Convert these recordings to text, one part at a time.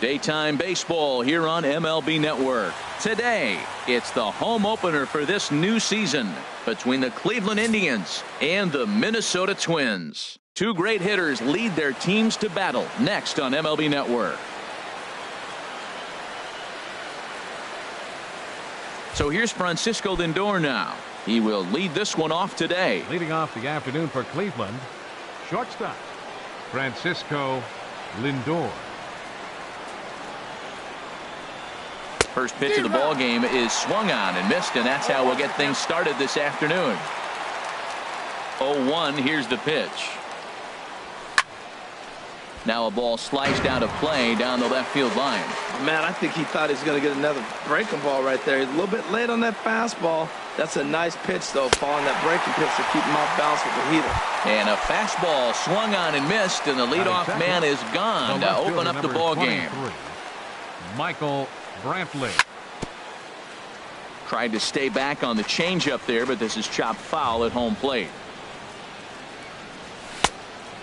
Daytime baseball here on MLB Network. Today, it's the home opener for this new season between the Cleveland Indians and the Minnesota Twins. Two great hitters lead their teams to battle next on MLB Network. So here's Francisco Lindor now. He will lead this one off today. Leading off the afternoon for Cleveland, shortstop Francisco Lindor. First pitch of the ball game is swung on and missed, and that's how we'll get things started this afternoon. 0-1. Here's the pitch. Now a ball sliced out of play down the left field line. Man, I think he thought he was going to get another breaking ball right there. He's a little bit late on that fastball. That's a nice pitch, though, following that breaking pitch to keep him off balance with the heater. And a fastball swung on and missed, and the leadoff man is gone to open up the ball game. Michael Brantley. Tried to stay back on the changeup there, but this is chopped foul at home plate.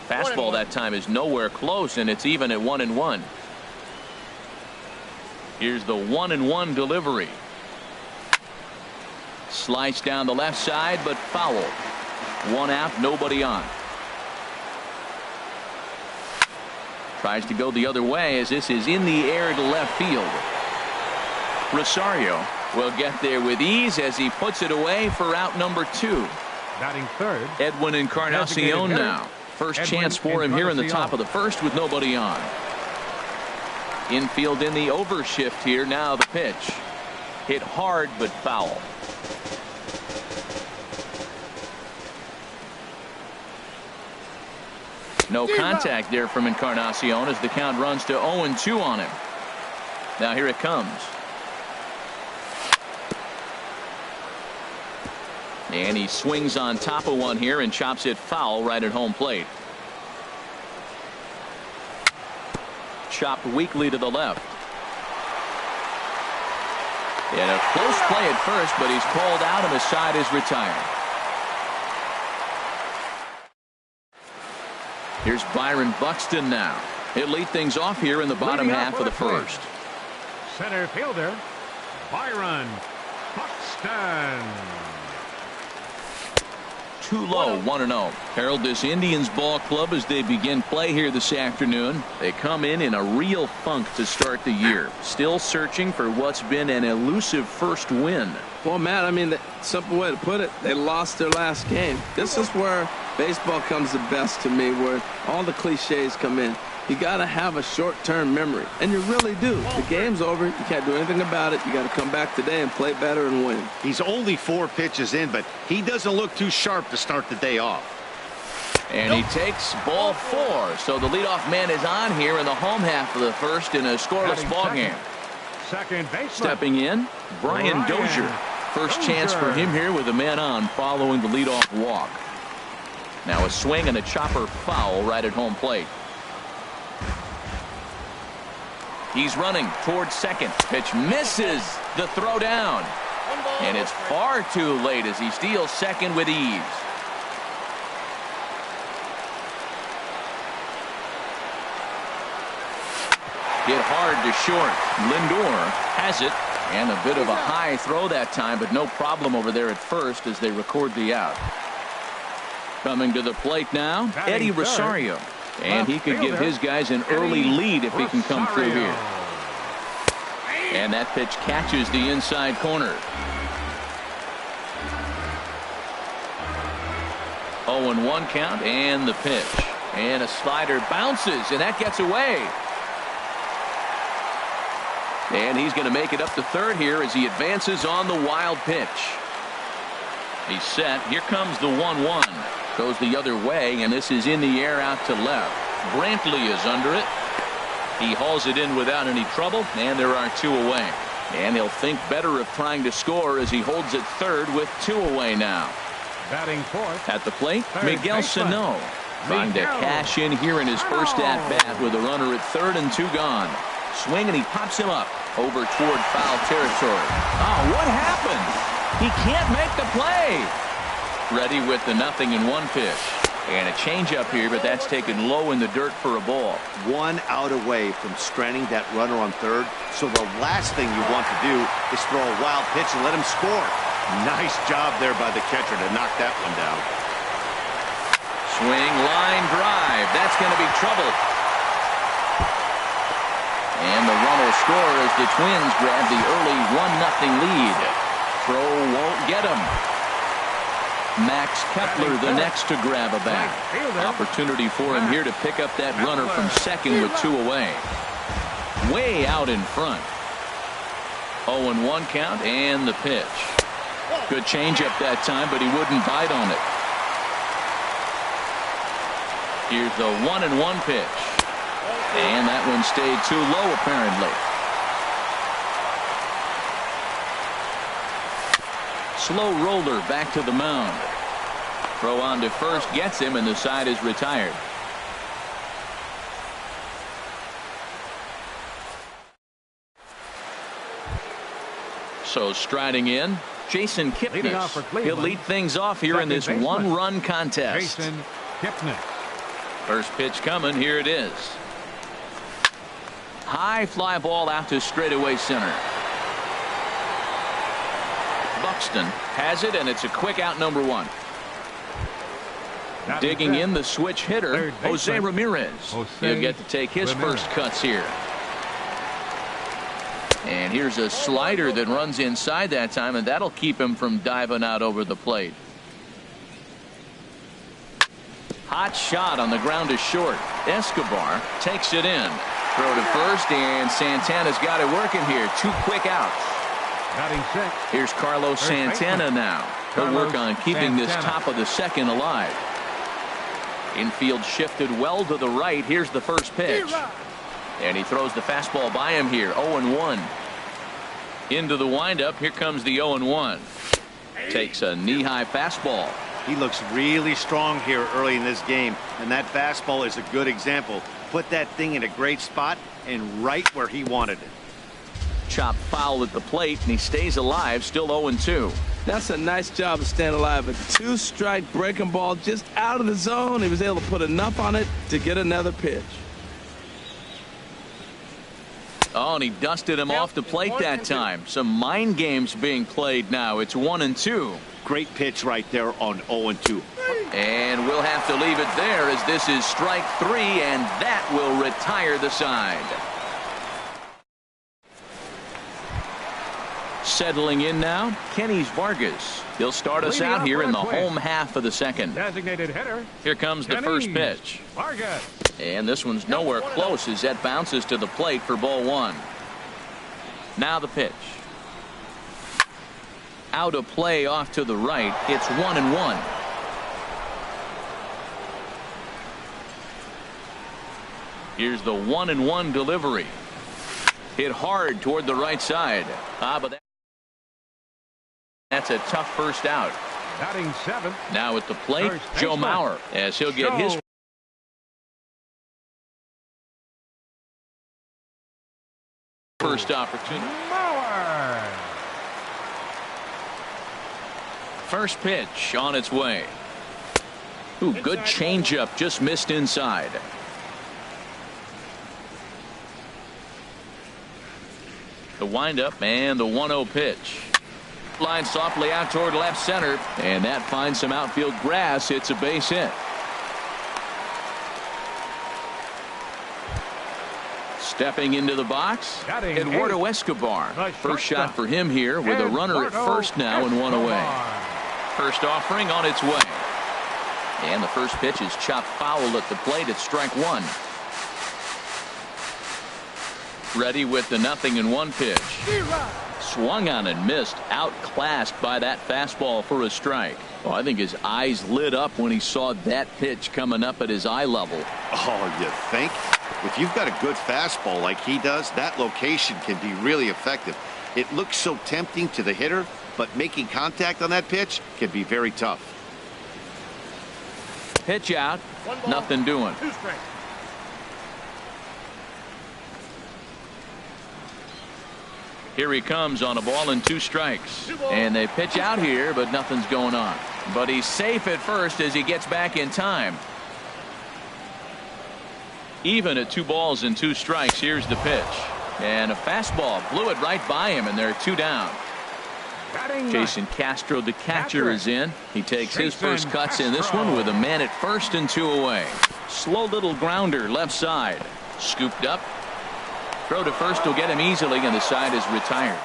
Fastball that time is nowhere close, and it's even at 1-1. Here's the 1-1 delivery. Sliced down the left side, but foul. One out, nobody on. Tries to go the other way as this is in the air to left field. Rosario will get there with ease as he puts it away for out number 2. Batting third, Edwin Encarnacion now. First chance for him here in the top of the first with nobody on. Infield in the overshift here. Now the pitch. Hit hard but foul. No contact there from Encarnacion as the count runs to 0-2 on him. Now here it comes. And he swings on top of one here and chops it foul right at home plate. Chopped weakly to the left. And a close play at first, but he's called out and the side is retired. Here's Byron Buxton now. He'll lead things off here in the bottom half of the first. Center fielder Byron Buxton. Too low, 1-0. Harold, this Indians ball club as they begin play here this afternoon. They come in a real funk to start the year. Still searching for what's been an elusive first win. Well, Matt, I mean, the simple way to put it, they lost their last game. This is where baseball comes the best to me, where all the cliches come in. You got to have a short-term memory, and you really do. The game's over. You can't do anything about it. You got to come back today and play better and win. He's only 4 pitches in, but he doesn't look too sharp to start the day off. And he takes ball 4. So the leadoff man is on here in the home half of the first in a scoreless ball game. Second baseman. Stepping in, Brian Dozier. First chance for him here with a man on following the leadoff walk. Now a swing and a chopper foul right at home plate. He's running towards second. Pitch misses the throw down. And it's far too late as he steals second with ease. Hit hard to short. Lindor has it. And a bit of a high throw that time, but no problem over there at first as they record the out. Coming to the plate now, Eddie Rosario. And he could give his guys an early lead if he can come through here. And that pitch catches the inside corner. 0-1 count and the pitch. And a slider bounces and that gets away. And he's going to make it up to third here as he advances on the wild pitch. He's set. Here comes the 1-1. Goes the other way, and this is in the air out to left. Brantley is under it. He hauls it in without any trouble, and there are 2 away. And he'll think better of trying to score as he holds it third with 2 away now. Batting fourth. At the plate, Miguel Sano. Trying to cash in here in his first at-bat with a runner at third and 2 gone. Swing, and he pops him up over toward foul territory. Oh, what happened? He can't make the play. Ready with the 0-1 pitch. And a changeup here, but that's taken low in the dirt for a ball. 1 out away from stranding that runner on third. So the last thing you want to do is throw a wild pitch and let him score. Nice job there by the catcher to knock that one down. Swing, line drive. That's going to be trouble. And the run will score as the Twins grab the early 1-0 lead. Throw won't get him. Max Kepler the next to grab a bat. Opportunity for him here to pick up that runner from second with 2 away. Way out in front. 0-1 count and the pitch. Good changeup that time, but he wouldn't bite on it. Here's the 1-1 pitch. And that one stayed too low apparently. Slow roller back to the mound. Throw on to first gets him, and the side is retired. So striding in, Jason Kipnis. He'll lead things off here in this one-run contest. Jason Kipnis. First pitch coming. Here it is. High fly ball out to straightaway center. Buxton has it, and it's a quick out, number 1. Digging in the switch hitter, Jose Ramirez. He'll get to take his first cuts here. And here's a slider that runs inside that time, and that'll keep him from diving out over the plate. Hot shot on the ground is short. Escobar takes it in. Throw to first, and Santana's got it working here. 2 quick outs. Here's Carlos Santana now. He'll work on keeping this top of the second alive. Infield shifted well to the right. Here's the first pitch. And he throws the fastball by him here. 0-1. Into the windup. Here comes the 0-1. Takes a knee-high fastball. He looks really strong here early in this game, and that fastball is a good example. Put that thing in a great spot and right where he wanted it. Chopped foul at the plate, and he stays alive, still 0-2. That's a nice job of staying alive. A 2-strike breaking ball just out of the zone. He was able to put enough on it to get another pitch. Oh, and he dusted him off the plate that time. Some mind games being played now. It's 1-2. Great pitch right there on 0-2. And we'll have to leave it there as this is strike 3, and that will retire the side. Settling in now, Kenny Vargas. He'll start us out here in the home half of the second. Designated hitter. Here comes the first pitch. Vargas. And this one's nowhere close as that bounces to the plate for ball 1. Now the pitch. Out of play off to the right. It's 1-1. Here's the 1-1 delivery. Hit hard toward the right side. But that's a tough first out. Batting 7th. Now at the plate, Joe Mauer, as he'll get his first opportunity. Mauer. First pitch on its way. Ooh, good changeup, just missed inside. The windup and the 1-0 pitch. Line softly out toward left center, and that finds some outfield grass. It's a base hit. Stepping into the box, Eduardo Escobar. First shot for him here with a runner at first now and 1 away. First offering on its way. And the first pitch is chopped foul at the plate at strike 1. Ready with the 0-1 pitch. Swung on and missed. Outclassed by that fastball for a strike. Oh, I think his eyes lit up when he saw that pitch coming up at his eye level. Oh, you think? If you've got a good fastball like he does, that location can be really effective. It looks so tempting to the hitter, but making contact on that pitch can be very tough. Pitch out. Nothing doing. Here he comes on a ball and 2 strikes. And they pitch out here, but nothing's going on. But he's safe at first as he gets back in time. Even at 2 balls and 2 strikes. Here's the pitch. And a fastball blew it right by him, and they're 2 down. Jason Castro, the catcher, is in. He takes his first cuts in this one with a man at first and 2 away. Slow little grounder left side. Scooped up. Throw to first will get him easily, and the side is retired.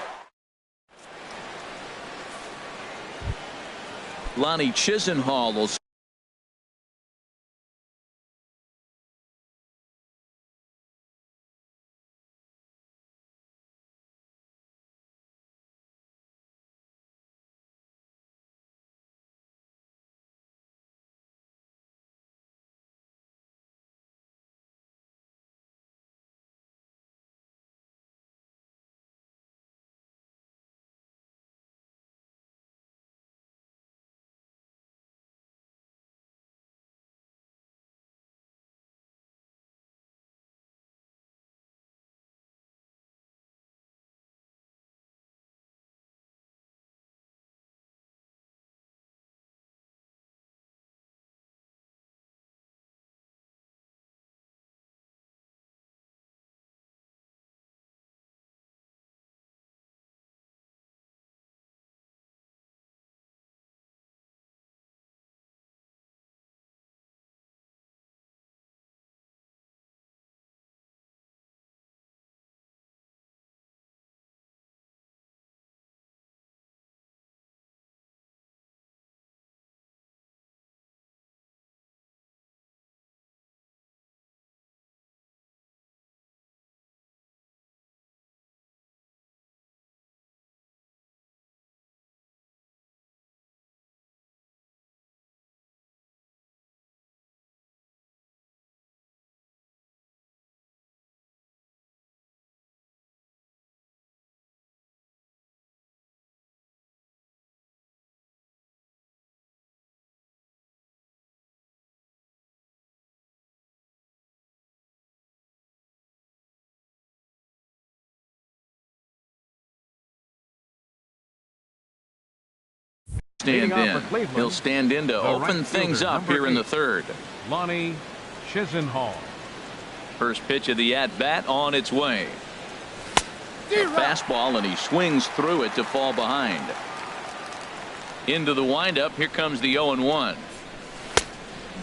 Lonnie Chisenhall will stand in. He'll stand in to open things up here in the 3rd. Lonnie Chisenhall. First pitch of the at-bat on its way. Fastball, and he swings through it to fall behind. Into the windup. Here comes the 0-1.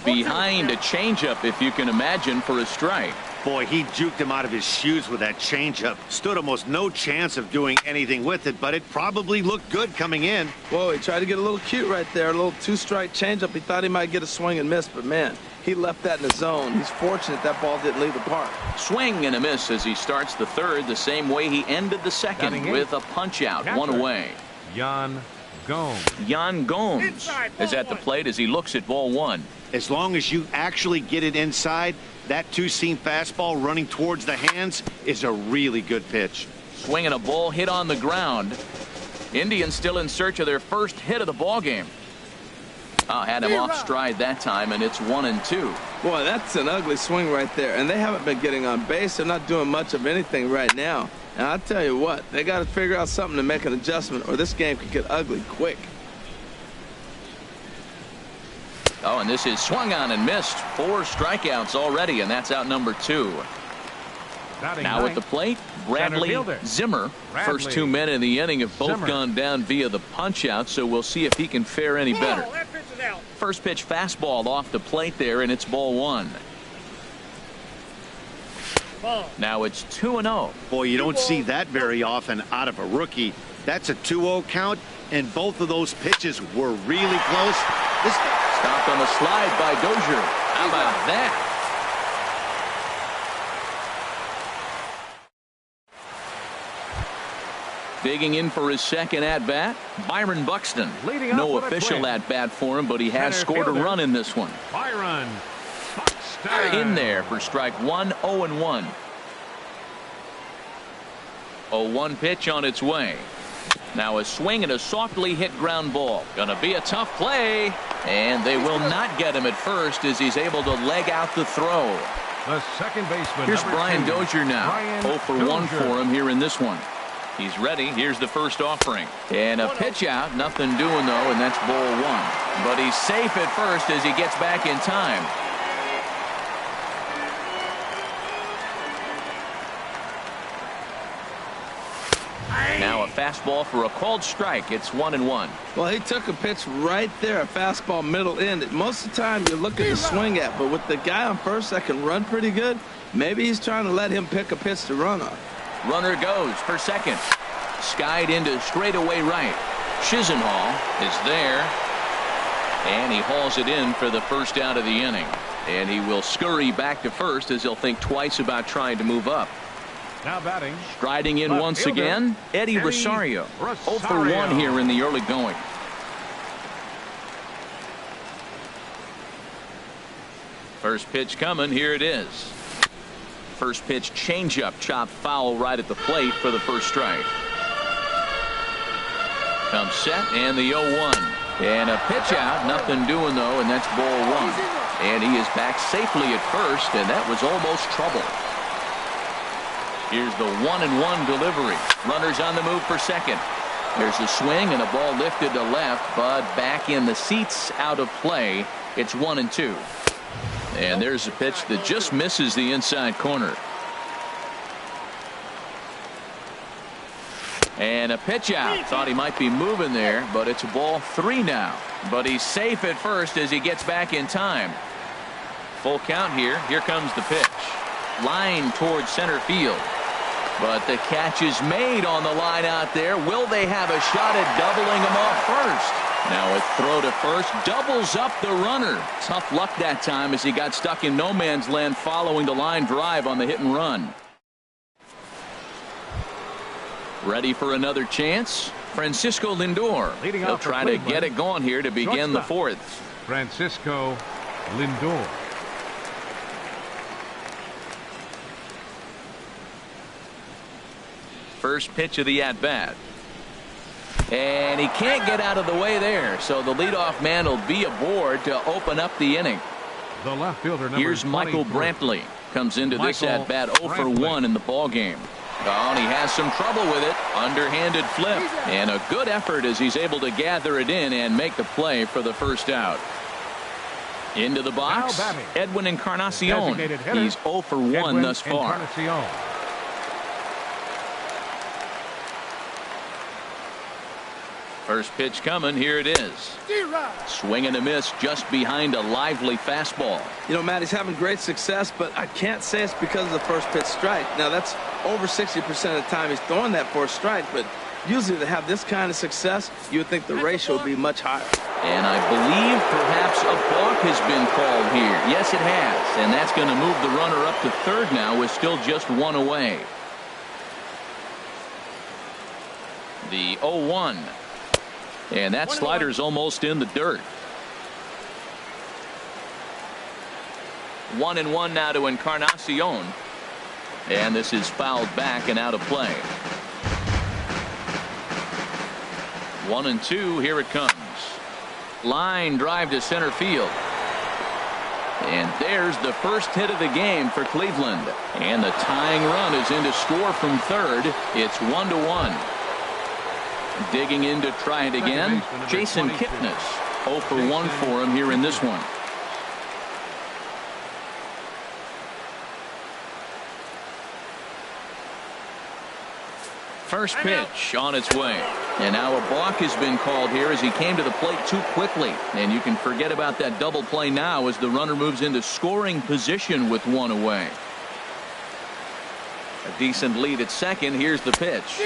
Behind a changeup, if you can imagine, for a strike. Boy, he juked him out of his shoes with that changeup. Stood almost no chance of doing anything with it, but it probably looked good coming in. Whoa, he tried to get a little cute right there. A little 2-strike changeup. He thought he might get a swing and miss, but man, he left that in the zone. He's fortunate that ball didn't leave the park. Swing and a miss as he starts the 3rd, the same way he ended the 2nd with a punch out. Catcher. 1 away. Yan Gomes. Yan Gomes is at the plate as he looks at ball 1. As long as you actually get it inside, that 2-seam fastball running towards the hands is a really good pitch. Swinging a ball hit on the ground. Indians still in search of their first hit of the ball game. Had him off stride that time, and it's 1-2. Boy, that's an ugly swing right there, and they haven't been getting on base. They're not doing much of anything right now. And I'll tell you what, they got to figure out something to make an adjustment, or this game could get ugly quick. Oh, and this is swung on and missed. 4 strikeouts already, and that's out number 2. Now at the plate, Bradley Zimmer. First 2 men in the inning have both gone down via the punch out, so we'll see if he can fare any better. First pitch fastball off the plate there, and it's ball 1. Now it's 2-0. Boy, you don't see that very often out of a rookie. That's a 2-0 count, and both of those pitches were really close. This stopped on the slide by Dozier. How about that? Digging in for his second at-bat, Byron Buxton. No official at-bat for him, but he has scored a run in this one. Byron Buxton. In there for strike 1, 0-1. 0-1 pitch on its way. Now a swing and a softly hit ground ball. Gonna be a tough play, and they will not get him at first as he's able to leg out the throw. The second baseman. Here's Brian Dozier now. 0 for 1 for him here in this one. He's ready. Here's the first offering. And a pitch out. Nothing doing, though, and that's ball one. But he's safe at first as he gets back in time. Now a fastball for a called strike. It's 1-1. Well, he took a pitch right there, a fastball middle end. Most of the time you're looking to swing at, but with the guy on first that can run pretty good, maybe he's trying to let him pick a pitch to run on. Runner goes for second. Skied into straightaway right. Chisenhall is there. And he hauls it in for the first out of the inning. And he will scurry back to first as he'll think twice about trying to move up. Now batting. Striding in once again, Eddie Rosario. 0 for 1 here in the early going. First pitch coming. Here it is. First pitch changeup, chopped foul right at the plate for the first strike. Comes set and the 0-1. And a pitch out. Nothing doing, though, and that's ball one. And he is back safely at first, and that was almost trouble. Here's the 1-1 delivery. Runners on the move for second. There's a swing and a ball lifted to left, but back in the seats, out of play. It's 1-2. And there's a pitch that just misses the inside corner. And a pitch out. Thought he might be moving there, but it's ball 3 now. But he's safe at first as he gets back in time. Full count here. Here comes the pitch. Line towards center field. But the catch is made on the line out there. Will they have a shot at doubling him off first? Now a throw to first doubles up the runner. Tough luck that time as he got stuck in no man's land following the line drive on the hit and run. Ready for another chance? Francisco Lindor. He'll try to get it going here to begin the fourth. Francisco Lindor. First pitch of the at-bat. And he can't get out of the way there, so the leadoff man will be aboard to open up the inning. The left fielder number Here's Michael 23. Brantley. Comes into this at-bat 0 for 1 in the ball game. Oh, and he has some trouble with it. Underhanded flip. And a good effort as he's able to gather it in and make the play for the first out. Into the box, Edwin Encarnacion. He's 0 for 1 thus far. Encarnacion. First pitch coming. Here it is. Swing and a miss just behind a lively fastball. You know, Matt, he's having great success, but I can't say it's because of the first pitch strike. Now, that's over 60% of the time he's throwing that for a strike, but usually to have this kind of success, you would think the ratio would be much higher. And I believe perhaps a balk has been called here. Yes, it has. And that's going to move the runner up to third now with still just 1 away. The 0-1. And that slider's almost in the dirt. 1-1 now to Encarnacion. And this is fouled back and out of play. 1-2. Here it comes. Line drive to center field. And there's the first hit of the game for Cleveland. And the tying run is in to score from third. It's 1-1. Digging in to try it again, Jason Kipnis. 0 for 1 for him here in this one. First pitch on its way. And now a balk has been called here as he came to the plate too quickly. And you can forget about that double play now as the runner moves into scoring position with 1 away. A decent lead at second. Here's the pitch.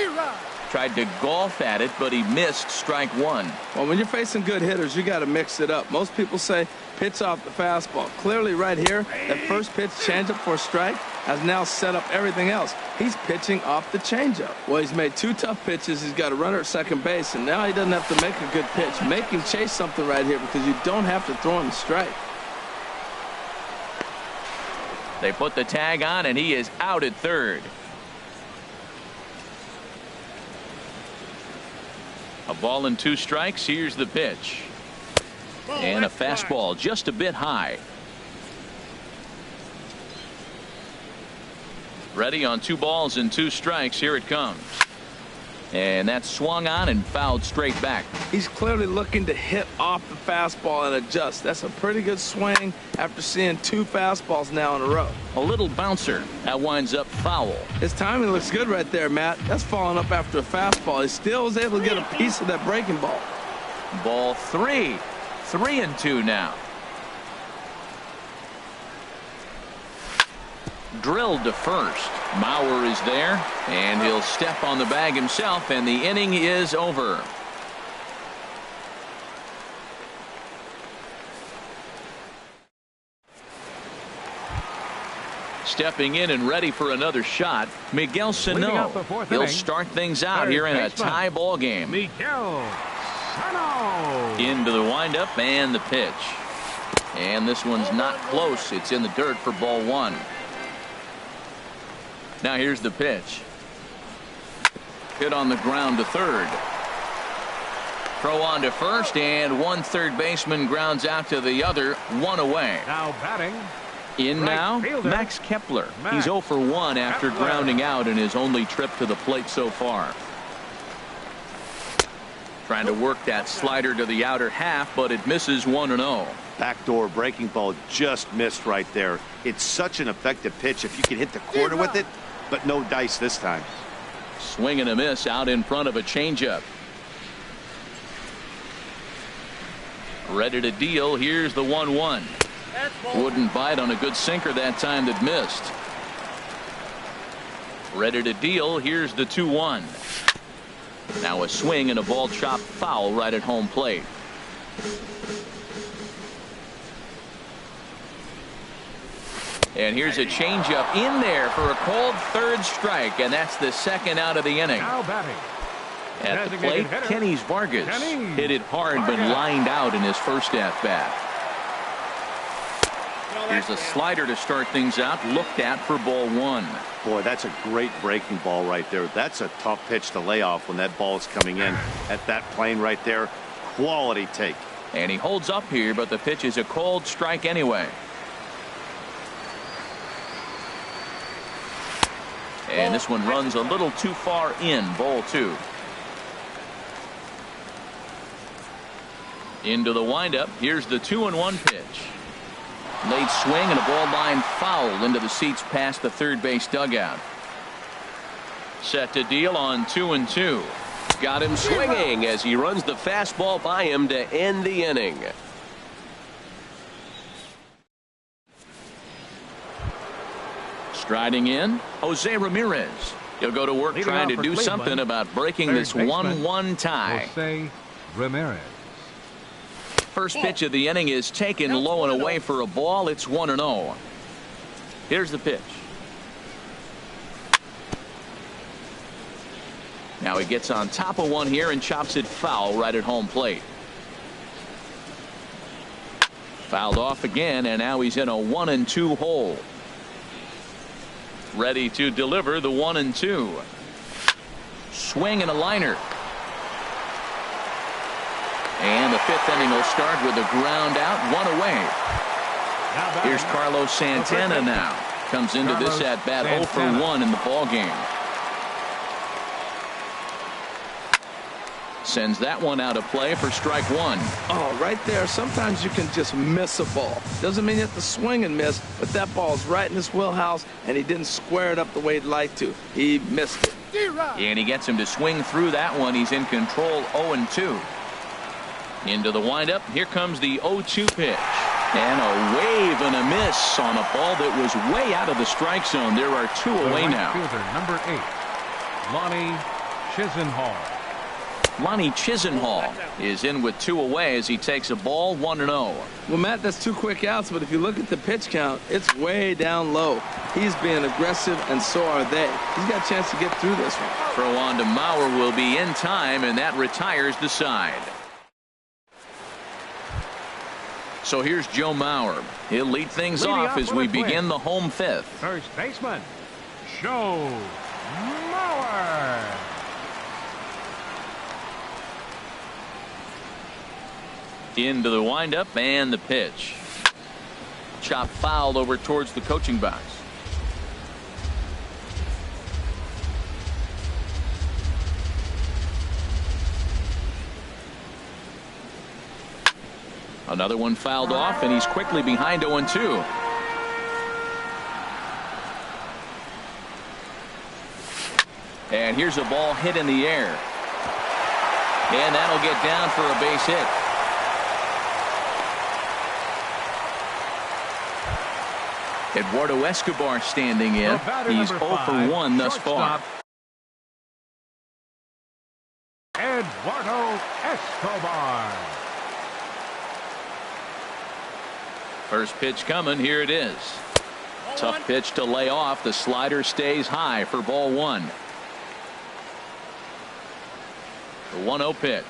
Tried to golf at it, but he missed strike 1. Well, when you're facing good hitters, you got to mix it up. Most people say pitch off the fastball. Clearly right here, that first pitch changeup for a strike has now set up everything else. He's pitching off the changeup. Well, he's made 2 tough pitches. He's got a runner at second base, and now he doesn't have to make a good pitch. Make him chase something right here because you don't have to throw him a strike. They put the tag on, and he is out at third. A ball and 2 strikes. Here's the pitch. And a fastball just a bit high. Ready on 2 balls and 2 strikes. Here it comes. And that's swung on and fouled straight back. He's clearly looking to hit off the fastball and adjust. That's a pretty good swing after seeing 2 fastballs now in a row. A little bouncer. That winds up foul. His timing looks good right there, Matt. That's falling up after a fastball. He still was able to get a piece of that breaking ball. Ball 3. 3-2 now. Drilled to first. Mauer is there, and he'll step on the bag himself, and the inning is over. Stepping in and ready for another shot, Miguel Sano. He'll start things out here in a tie ball game. Miguel Sano. Into the windup and the pitch. And this one's not close. It's in the dirt for ball 1. Now here's the pitch. Hit on the ground to third. Throw on to first, and one third baseman grounds out to the other, 1 away. Now batting. In right now, fielder. Max Kepler. Max He's 0 for 1 after Kepler. grounding out in his only trip to the plate so far. Trying to work that slider to the outer half, but it misses 1-0. Backdoor breaking ball just missed right there. It's such an effective pitch if you can hit the corner with it, but no dice this time. Swing and a miss out in front of a changeup. Ready to deal. Here's the 1-1. Wouldn't bite on a good sinker that time that missed. Ready to deal. Here's the 2-1. Now a swing and a ball chopped foul right at home plate. And here's a changeup in there for a called third strike, and that's the second out of the inning. Now batting. At the plate, hitter, Kenny Vargas. Kenny Hit it hard, but Vargas. lined out in his first at-bat. Here's a slider to start things out, looked at for ball 1. Boy, that's a great breaking ball right there. That's a tough pitch to lay off when that ball is coming in at that plane right there. Quality take. And he holds up here, but the pitch is a called strike anyway. And this one runs a little too far in, ball 2. Into the windup. Here's the 2-1 pitch. Late swing and a ball line foul into the seats past the third base dugout. Set to deal on 2-2. Got him swinging as he runs the fastball by him to end the inning. Striding in, Jose Ramirez. He'll go to work Leading trying off to for do Cleveland, something about breaking third this baseman, 1-1 tie. Jose Ramirez. First pitch of the inning is taken low and away for a ball. It's 1-0. Here's the pitch. Now he gets on top of one here and chops it foul right at home plate. Fouled off again, and now he's in a 1-2 hole. Ready to deliver the 1-2. Swing and a liner. And the 5th inning will start with a ground out, 1 away. Here's Carlos Santana now. Comes into this at bat 0 for 1 in the ball game. Sends that one out of play for strike 1. Oh, right there. Sometimes you can just miss a ball. Doesn't mean you have to swing and miss, but that ball's right in his wheelhouse, and he didn't square it up the way he'd like to. He missed it. And he gets him to swing through that one. He's in control, 0-2. Into the windup. Here comes the 0-2 pitch. And a wave and a miss on a ball that was way out of the strike zone. There are 2 away now. Fielder, number 8, Lonnie Chisenhall. Lonnie Chisenhall is in with 2 away as he takes a ball, 1-0. Well, Matt, that's 2 quick outs, but if you look at the pitch count, it's way down low. He's being aggressive, and so are they. He's got a chance to get through this one. Throw on to Mauer will be in time, and that retires the side. So here's Joe Mauer. He'll lead things Leading off off as with we a twin. begin the home 5th. First baseman, Joe Mauer. Into the windup and the pitch. Chop fouled over towards the coaching box. Another one fouled off, and he's quickly behind 0-2. And here's a ball hit in the air. And that'll get down for a base hit. Eduardo Escobar standing in. He's 0 for 1 thus far. Eduardo Escobar. First pitch coming. Here it is. Tough pitch to lay off. The slider stays high for ball 1. The 1-0 pitch.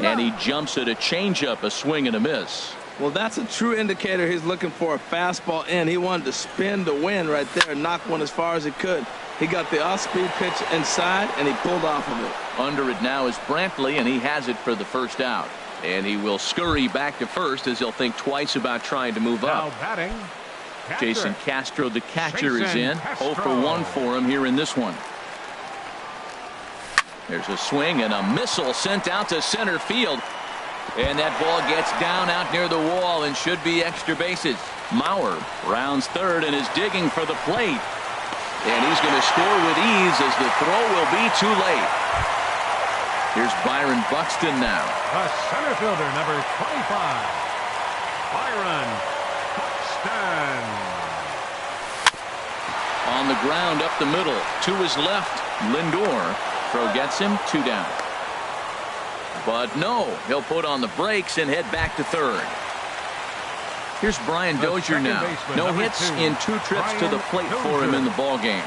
And he jumps at a changeup, a swing and a miss. Well, that's a true indicator he's looking for a fastball in. He wanted to spin the wind right there and knock one as far as he could. He got the off-speed pitch inside, and he pulled off of it. Under it now is Brantley, and he has it for the first out. And he will scurry back to first as he'll think twice about trying to move Now up. batting, Jason Castro, the catcher, is Jason in. Castro. 0 for 1 for him here in this one. There's a swing and a missile sent out to center field. And that ball gets down out near the wall and should be extra bases. Mauer rounds third and is digging for the plate. And he's going to score with ease as the throw will be too late. Here's Byron Buxton now. the center fielder, number 25, Byron Buxton. On the ground up the middle to his left. Lindor. Throw gets him 2 down. But no, he'll put on the brakes and head back to third. Here's Brian The Dozier second now. baseman, No number hits 2, in 2 trips to the plate Brian for him Dozier. in the ball game.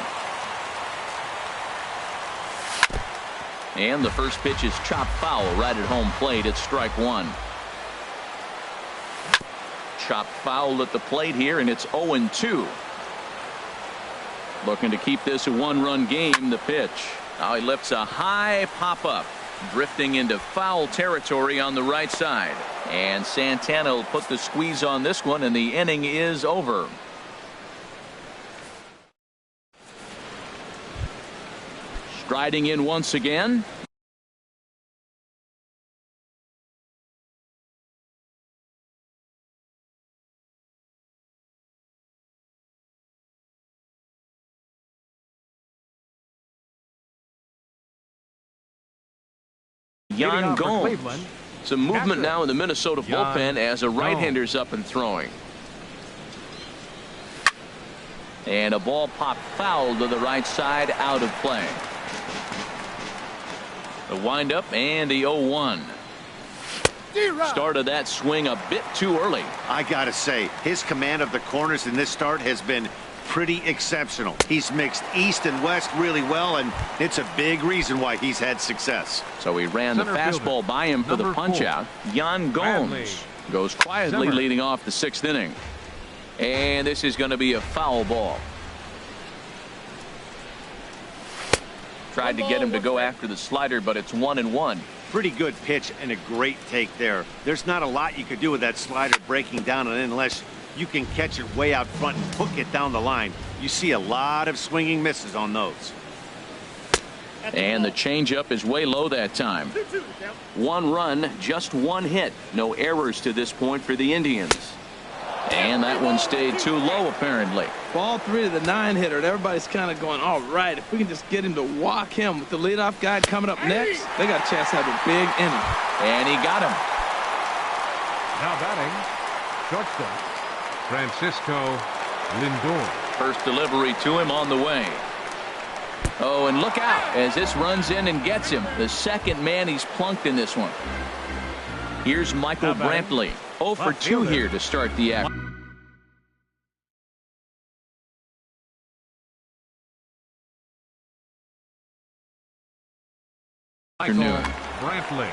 And the first pitch is chopped foul right at home plate. It's strike 1. Chopped foul at the plate here, and it's 0-2. Looking to keep this a 1-run game. The pitch. Now he lifts a high pop-up, drifting into foul territory on the right side. And Santana will put the squeeze on this one, and the inning is over. Striding in once again. Yan Leading off for Gomes. Cleveland, Some movement Catcher. now in the Minnesota Yan bullpen as a right-hander's up and throwing. And a ball popped foul to the right side, out of play. The windup and the 0-1. Started that swing a bit too early. I gotta say, his command of the corners in this start has been pretty exceptional. He's mixed east and west really well, and it's a big reason why he's had success. So he ran Center the fastball fielder, by him for the number 4, punch out. Yan Bradley. Gomes goes quietly Zimmer. leading off the 6th inning. And this is going to be a foul ball. Tried to get him to go after the slider, but it's 1-1. Pretty good pitch and a great take there. There's not a lot you could do with that slider breaking down, and unless you can catch it way out front and hook it down the line, you see a lot of swinging misses on those. And the changeup is way low that time. 1 run, just 1 hit. No errors to this point for the Indians. And that one stayed too low, apparently. Ball 3 to the 9-hitter. Everybody's kind of going, all right, if we can just get him to walk him with the leadoff guy coming up next, they got a chance to have a big inning. And he got him. now batting, shortstop, Francisco Lindor. First delivery to him on the way. Oh, and look out as this runs in and gets him. The second man he's plunked in this one. Here's Michael Now batting, Brantley. 0 for left 2 fielder. here to start the action. Michael Afternoon. Brantley.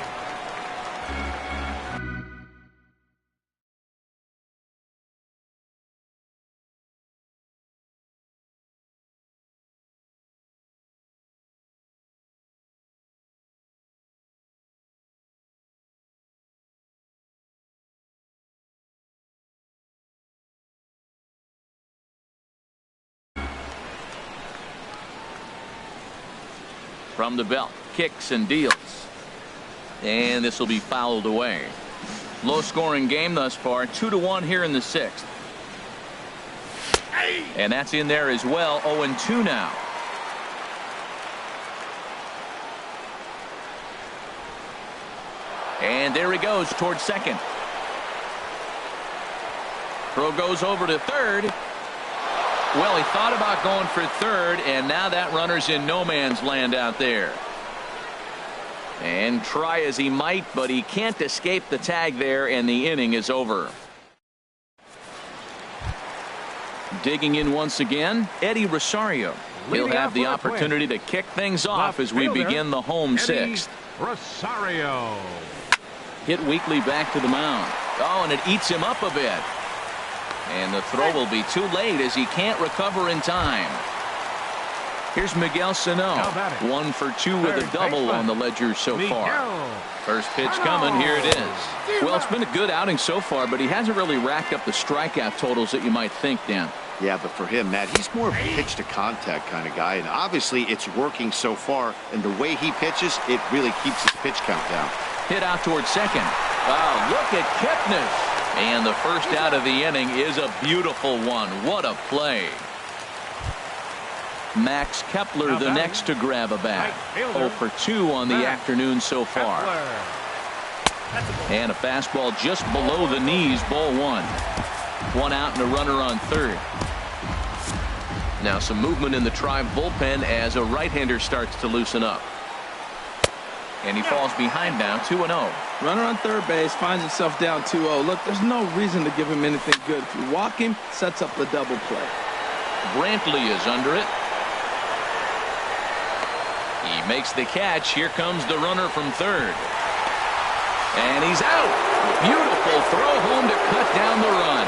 From the belt, kicks and deals. And this will be fouled away. Low-scoring game thus far, 2-1 here in the 6th. And that's in there as well. 0-2 now. And there he goes towards second. Throw goes over to third. Well, he thought about going for third, and now that runner's in no man's land out there. And try as he might, but he can't escape the tag there, and the inning is over. Digging in once again, Eddie Rosario. He'll have the opportunity to kick things off as we begin the home 6th. Rosario. Hit weakly back to the mound. Oh, and it eats him up a bit. And the throw will be too late as he can't recover in time. Here's Miguel Sano. 1 for 2 with a double on the ledger so far. First pitch coming. Here it is. Well, it's been a good outing so far, but he hasn't really racked up the strikeout totals that you might think, Dan. Yeah, but for him, Matt, he's more of a pitch to contact kind of guy, and obviously it's working so far, and the way he pitches, it really keeps his pitch count down. Hit out towards second. Wow, look at Kipnis. And the first out of the inning is a beautiful one. What a play. Max Kepler the next to grab a bat. 0 for 2 on the afternoon so far. And a fastball just below the knees, ball 1. 1 out and a runner on third. Now some movement in the Tribe bullpen as a right-hander starts to loosen up. And he falls behind now, 2-0. Runner on third base finds himself down 2-0. Look, there's no reason to give him anything good. If you walk him, sets up the double play. Brantley is under it. He makes the catch. Here comes the runner from third. And he's out. Beautiful throw home to cut down the run.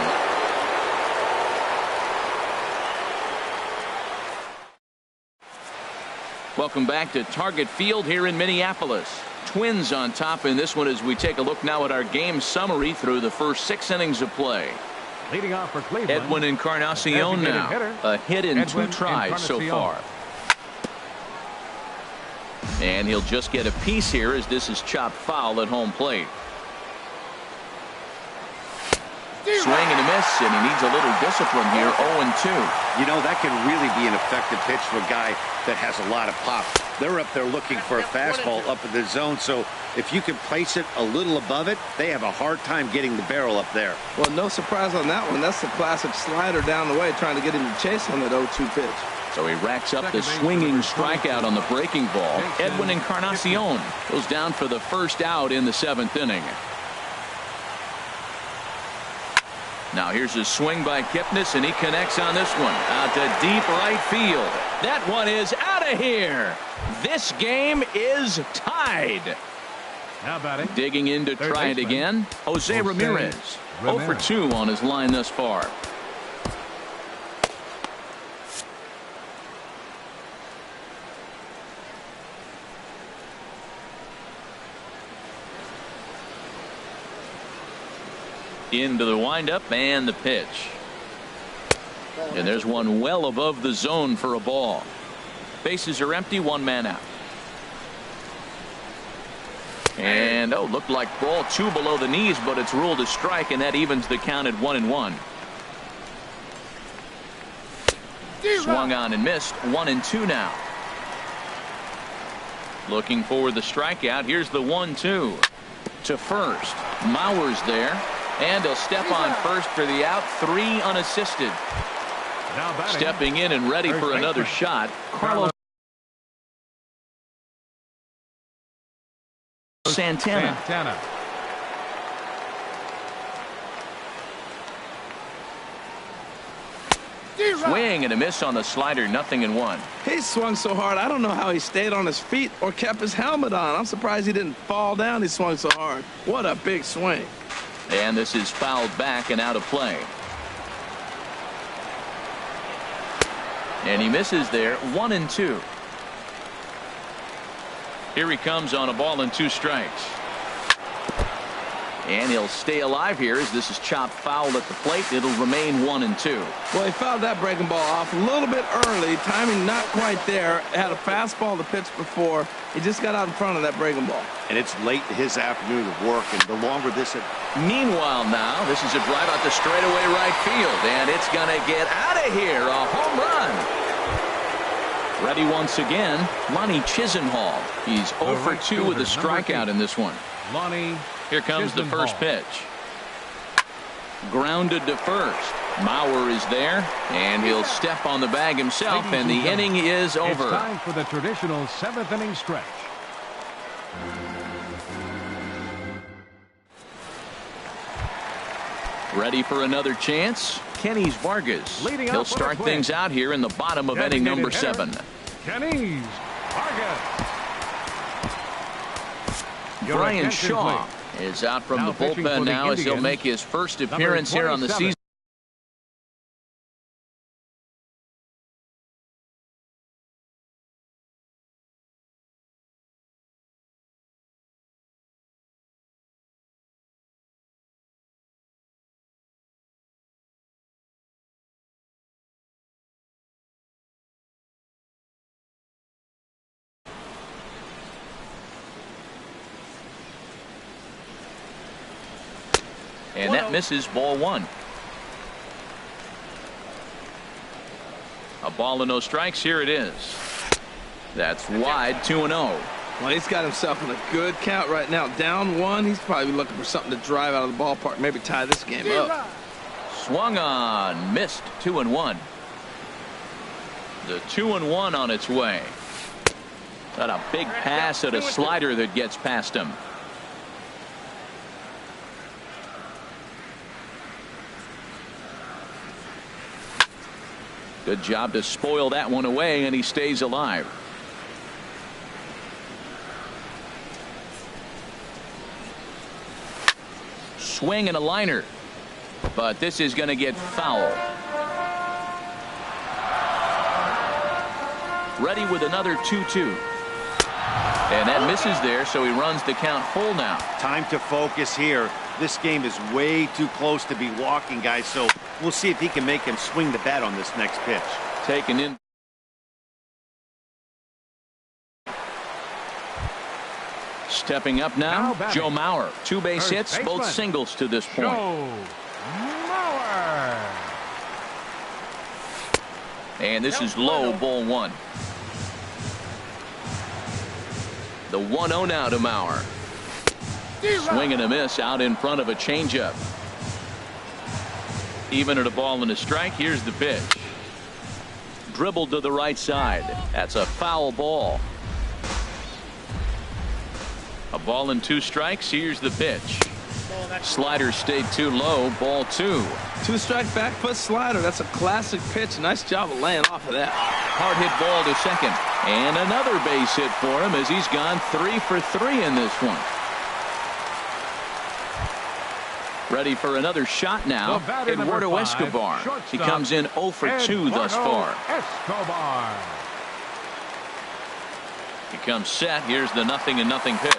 Welcome back to Target Field here in Minneapolis. Twins on top in this one as we take a look now at our game summary through the first 6 innings of play. Leading off for Cleveland, Edwin Encarnacion now. A hit in 2 tries so far. And he'll just get a piece here as this is chopped foul at home plate. Swing and a miss, and he needs a little discipline here. 0-2. You know, that can really be an effective pitch for a guy that has a lot of pop. They're up there looking for a fastball up in the zone, so if you can place it a little above it, they have a hard time getting the barrel up there. Well, no surprise on that one. That's the classic slider down the way, trying to get him to chase on that 0-2 pitch. So he racks up the swinging strikeout on the breaking ball. Edwin Encarnacion goes down for the first out in the 7th inning. Now here's a swing by Kipnis, and he connects on this one out to deep right field. That one is out of here. This game is tied. Now batting. Digging in to try it again. Jose Ramirez. 0 for 2 on his line thus far. Into the windup and the pitch. And there's one well above the zone for a ball. Bases are empty, 1 man out. And looked like ball 2 below the knees, but it's ruled a strike, and that evens the count at 1-1. Swung on and missed. 1-2 now. Looking for the strikeout. Here's the 1-2 to first. Mauer's there. And he'll step on first for the out. 3 unassisted. Stepping in and ready for another shot. Carlos Santana. Swing and a miss on the slider. 0-1. He swung so hard, I don't know how he stayed on his feet or kept his helmet on. I'm surprised he didn't fall down. He swung so hard. What a big swing. And this is fouled back and out of play. And he misses there. 1-2. Here he comes on a ball and 2 strikes. And he'll stay alive here as this is chopped foul at the plate. It'll remain 1-2. Well, he fouled that breaking ball off a little bit early. Timing not quite there. Had a fastball to pitch before. He just got out in front of that breaking ball. And it's late in his afternoon of work, and the longer this... Meanwhile now, this is a drive out to straightaway right field, and it's going to get out of here. A home run. Ready once again, Lonnie Chisenhall. He's 0 for 2 with a strikeout in this one. Lonnie. Here comes the first pitch. Grounded to first. Mauer is there, and he'll step on the bag himself, and the inning is over. It's time for the traditional 7th inning stretch. Ready for another chance? Kenys Vargas. He'll start things out here in the bottom of inning number 7. Kenys Vargas. Brian Shaw is out from the bullpen now as he'll make his first appearance here on the season. And that misses, ball 1. A ball and no strikes. Here it is. That's wide, 2-0. Well, he's got himself in a good count right now. Down 1. He's probably looking for something to drive out of the ballpark. Maybe tie this game up. Swung on. Missed. 2-1. The 2-1 on its way. Got a big pass at a slider that gets past him. Good job to spoil that one away, and he stays alive. Swing and a liner, but this is going to get foul. Ready with another 2-2. And that misses there, so he runs the count full now. Time to focus here. This game is way too close to be walking, guys, so we'll see if he can make him swing the bat on this next pitch. Taken in. Stepping up now, Joe Mauer. 2 base hits, both singles to this point. Joe Mauer. And this is low, ball 1. The 1-0 now to Mauer. Swing and a miss out in front of a changeup. Even at a ball and a strike. Here's the pitch. Dribbled to the right side. That's a foul ball. A ball and 2 strikes. Here's the pitch. Slider stayed too low. Ball 2. 2-strike back foot slider. That's a classic pitch. Nice job of laying off of that. Hard hit ball to second. And another base hit for him as he's gone 3 for 3 in this one. Ready for another shot now. Eduardo Escobar. He comes in 0 for 2 thus far. Escobar. He comes set. Here's the 0-0 pitch.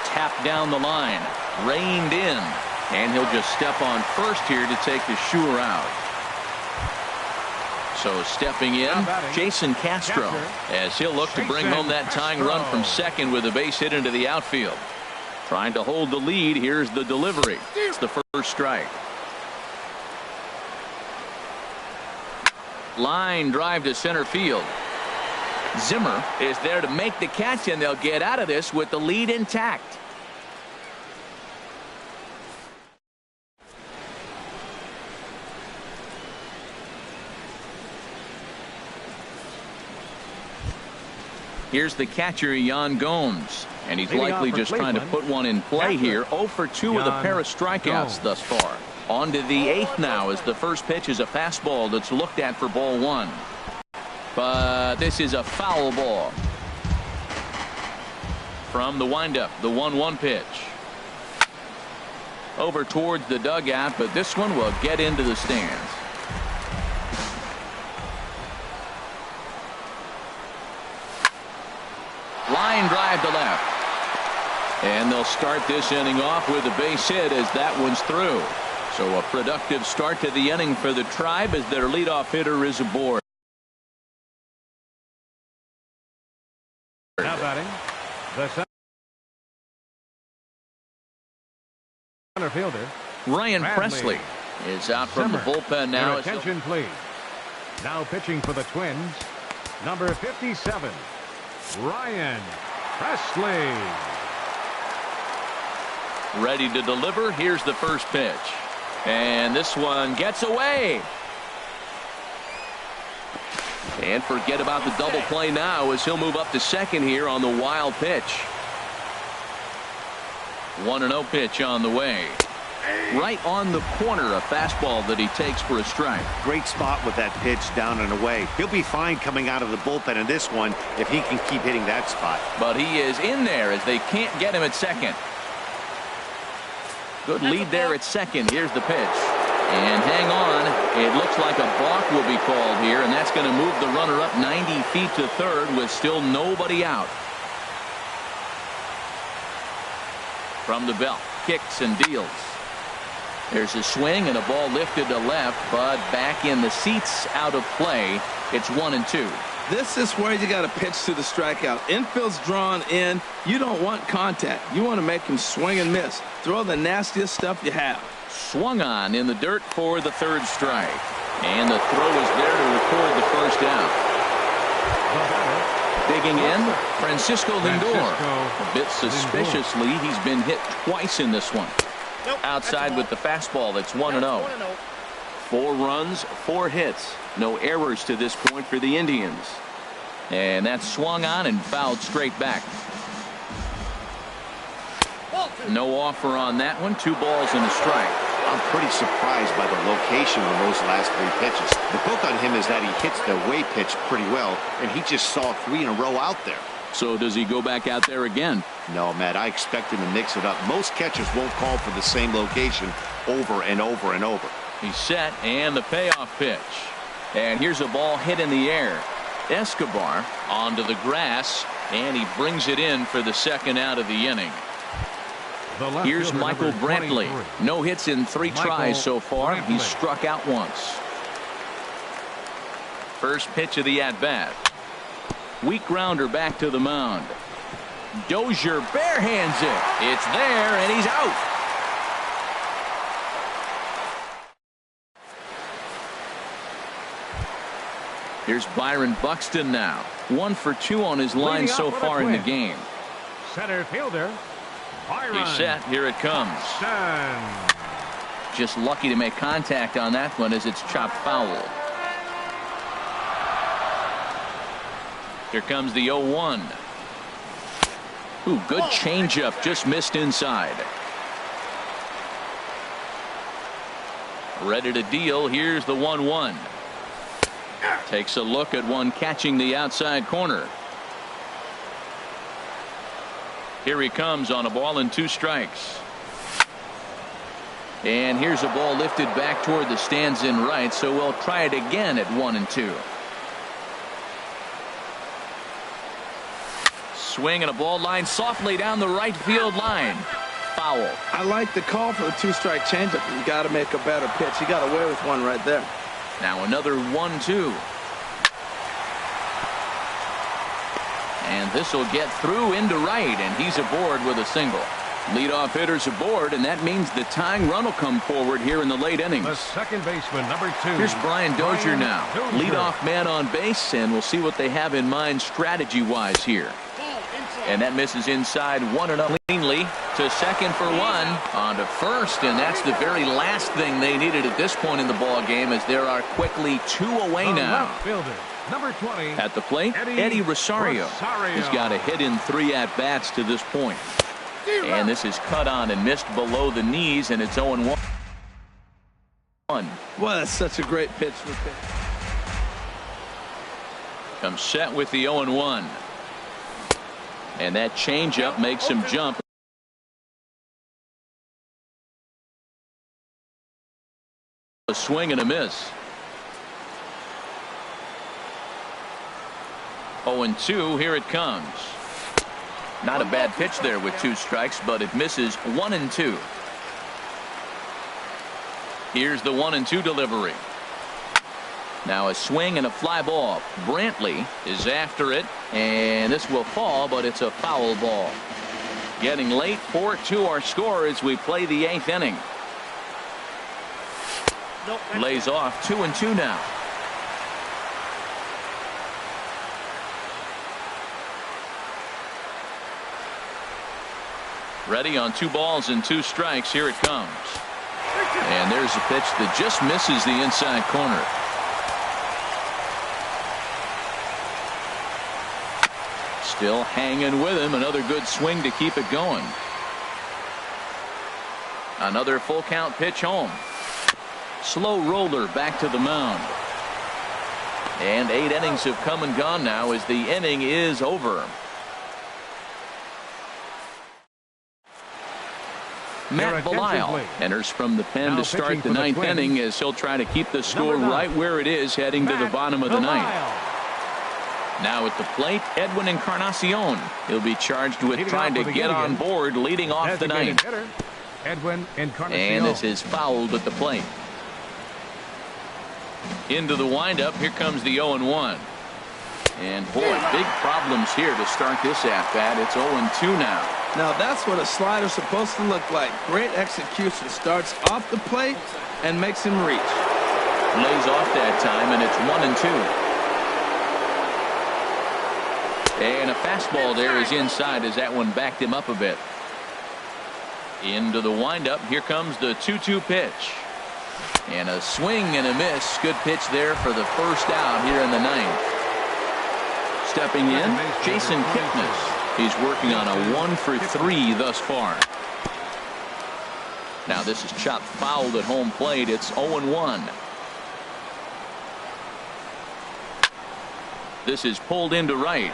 Tapped down the line. Reined in. And he'll just step on first here to take the Shure out. So stepping in, Jason Castro, as he'll look to bring home that tying run from second with a base hit into the outfield. Trying to hold the lead. Here's the delivery. It's the first strike. Line drive to center field. Zimmer is there to make the catch, and they'll get out of this with the lead intact. Here's the catcher, Yan Gomes. And he's likely just trying to put one in play here. 0 for 2 with a pair of strikeouts thus far. On to the 8th now as the first pitch is a fastball that's looked at for ball 1. But this is a foul ball. From the windup, the 1-1 pitch. Over towards the dugout, but this one will get into the stands. Line drive to left. And they'll start this inning off with a base hit as that one's through. So a productive start to the inning for the Tribe as their leadoff hitter is aboard. Now batting, the center fielder, Ryan Bradley. Presley is out from the bullpen now. Your attention, please. Now pitching for the Twins, number 57, Ryan Presley. Ready to deliver. Here's the first pitch. And this one gets away. And forget about the double play now as he'll move up to second here on the wild pitch. 1-0 pitch on the way. Right on the corner, a fastball that he takes for a strike. Great spot with that pitch down and away. He'll be fine coming out of the bullpen in this one if he can keep hitting that spot. But he is in there as they can't get him at second. Good lead there at second. Here's the pitch. And hang on. It looks like a balk will be called here, and that's going to move the runner up 90 feet to third with still nobody out. From the belt, kicks and deals. There's a swing and a ball lifted to left, but back in the seats, out of play. It's 1-2. This is where you got to pitch to the strikeout. Infield's drawn in. You don't want contact. You want to make him swing and miss. Throw the nastiest stuff you have. Swung on in the dirt for the third strike. And the throw is there to record the first out. Digging in, Francisco Lindor. A bit suspiciously, he's been hit twice in this one. Outside with the fastball, it's 1-0. 4 runs, 4 hits. No errors to this point for the Indians. And that's swung on and fouled straight back. No offer on that one. 2 balls and a strike. I'm pretty surprised by the location of those last 3 pitches. The book on him is that he hits the away pitch pretty well, and he just saw 3 in a row out there. So does he go back out there again? No, Matt, I expect him to mix it up. Most catchers won't call for the same location over and over and over. He's set, and the payoff pitch. And here's a ball hit in the air. Escobar onto the grass, and he brings it in for the second out of the inning. Here's Michael Brantley. No hits in 3 tries so far. He's struck out once. First pitch of the at-bat. Weak grounder back to the mound. Dozier barehands it. It's there, and he's out. Here's Byron Buxton now. 1 for 2 on his line so far in the game. Center fielder, Byron. He's set. Here it comes. Just lucky to make contact on that one as it's chopped foul. Here comes the 0-1. Ooh, good changeup. Just missed inside. Ready to deal. Here's the 1-1. Takes a look at one catching the outside corner. Here he comes on a ball and 2 strikes. And here's a ball lifted back toward the stands in right, so we'll try it again at 1-2. Swing and a ball line softly down the right field line. Foul. I like the call for the 2-strike changeup. You got to make a better pitch. He got away with one right there. Now another 1-2. And this will get through into right, and he's aboard with a single. Leadoff hitter's aboard, and that means the tying run will come forward here in the late innings. The second baseman, number 2. Here's Brian Dozier now. Dozier. Leadoff man on base, and we'll see what they have in mind strategy-wise here. And that misses inside 1-0 cleanly to second for 1. On to first, and that's the very last thing they needed at this point in the ball game, as there are quickly 2 away The now. left fielder, number 20. At the plate, Eddie Rosario. He's got a hit in 3 at-bats to this point. And this is cut on and missed below the knees, and it's 0-1. Well, that's such a great pitch. Comes set with the 0-1. And that changeup makes him jump. A swing and a miss. 0-2. Here it comes. Not a bad pitch there with 2 strikes, but it misses 1-2. Here's the 1-2 delivery. Now a swing and a fly ball. Brantley is after it, and this will fall, but it's a foul ball. Getting late, 4-2 our score as we play the 8th inning. Lays off 2-2 now. Ready on 2 balls and 2 strikes. Here it comes. And there's a pitch that just misses the inside corner. Still hanging with him. Another good swing to keep it going. Another full count pitch home. Slow roller back to the mound. And 8 innings have come and gone now as the inning is over. Matt Belisle enters from the pen to start the 9th inning as he'll try to keep the score right where it is heading to the bottom of the 9th. Now at the plate, Edwin Encarnacion. He'll be charged with trying to get on board leading off the 9th. Edwin Encarnacion. And this is fouled at the plate. Into the windup. Here comes the 0-1. And boy, big problems here to start this at-bat. It's 0-2 now. Now that's what a slider's supposed to look like. Great execution. Starts off the plate and makes him reach. Lays off that time, and it's 1-2. And a fastball there is inside as that one backed him up a bit. Into the windup. Here comes the 2-2 pitch. And a swing and a miss. Good pitch there for the first out here in the 9th. Stepping in, Jason Kipnis. He's working on a 1-for-3 thus far. Now this is chopped fouled at home plate. It's 0-1. This is pulled into right.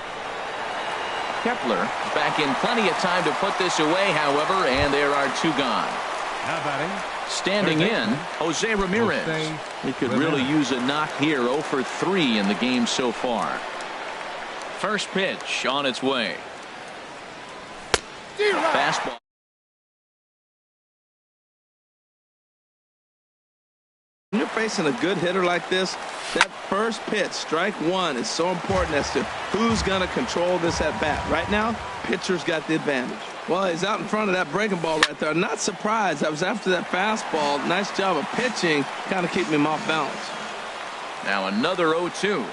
Kepler back in plenty of time to put this away, however, and there are 2 gone. Now batting. Standing in, Jose Ramirez. He could really use a knock here. 0-for-3 in the game so far. First pitch on its way. Fastball. When you're facing a good hitter like this, that first pitch, strike 1, is so important as to who's going to control this at bat. Right now, pitcher's got the advantage. Well, he's out in front of that breaking ball right there. Not surprised. I was after that fastball. Nice job of pitching, kind of keeping him off balance. Now another 0-2.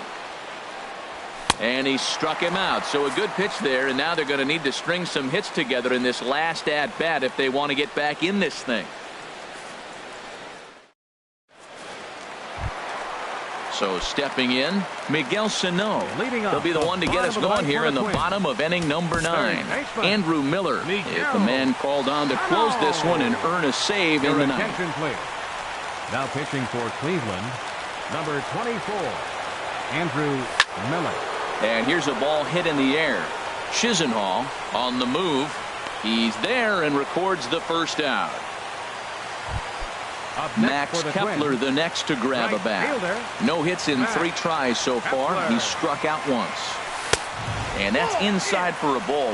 And he struck him out. So a good pitch there, and now they're going to need to string some hits together in this last at bat if they want to get back in this thing. So stepping in, Miguel Sano. He'll be the one to get us going here in the bottom of inning number 9. Andrew Miller is the man called on to close this one and earn a save in the 9th. Now pitching for Cleveland, number 24, Andrew Miller. And here's a ball hit in the air. Chisenhall on the move. He's there and records the first out. Max Kepler the next to grab a bat. No hits in 3 tries so far. He struck out once. And that's inside for a ball.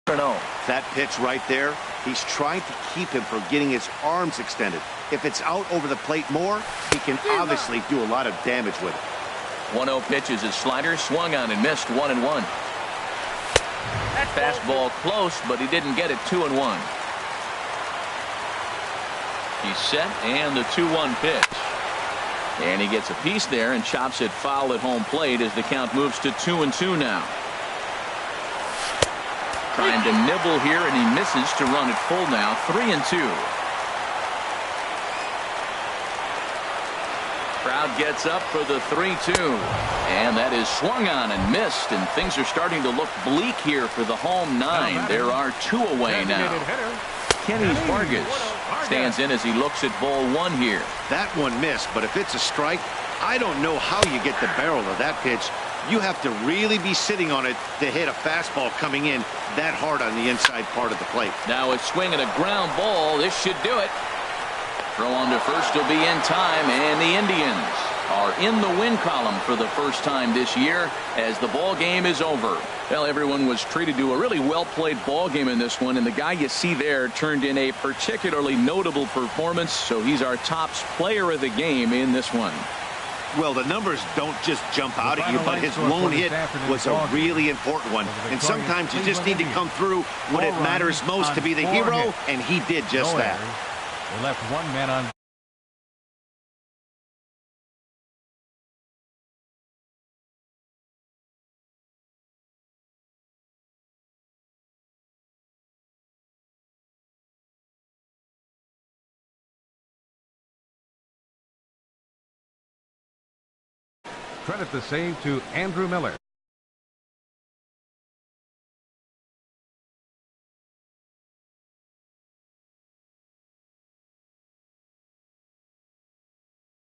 1-0. That pitch right there, he's trying to keep him from getting his arms extended. If it's out over the plate more, he can obviously do a lot of damage with it. 1-0 pitch is his slider, swung on and missed. 1-1. Fastball close, but he didn't get it. 2-1. He's set, and the 2-1 pitch. And he gets a piece there and chops it foul at home plate as the count moves to 2-2 now. Trying to nibble here, and he misses to run it full now. 3-2. Crowd gets up for the 3-2. And that is swung on and missed, and things are starting to look bleak here for the home 9. There are 2 away now. Kenny Vargas stands in as he looks at ball 1 here. That one missed, but if it's a strike, I don't know how you get the barrel of that pitch. You have to really be sitting on it to hit a fastball coming in that hard on the inside part of the plate. Now a swing and a ground ball. This should do it. Throw on to first will be in time, and the Indians are in the win column for the first time this year as the ball game is over. Well, everyone was treated to a really well-played ball game in this one, and the guy you see there turned in a particularly notable performance, so he's our top player of the game in this one. Well, the numbers don't just jump out at you, but his lone hit was a really important one. And sometimes you just need to come through when it matters most to be the hero, and he did just that. They left one man on. Credit the save to Andrew Miller.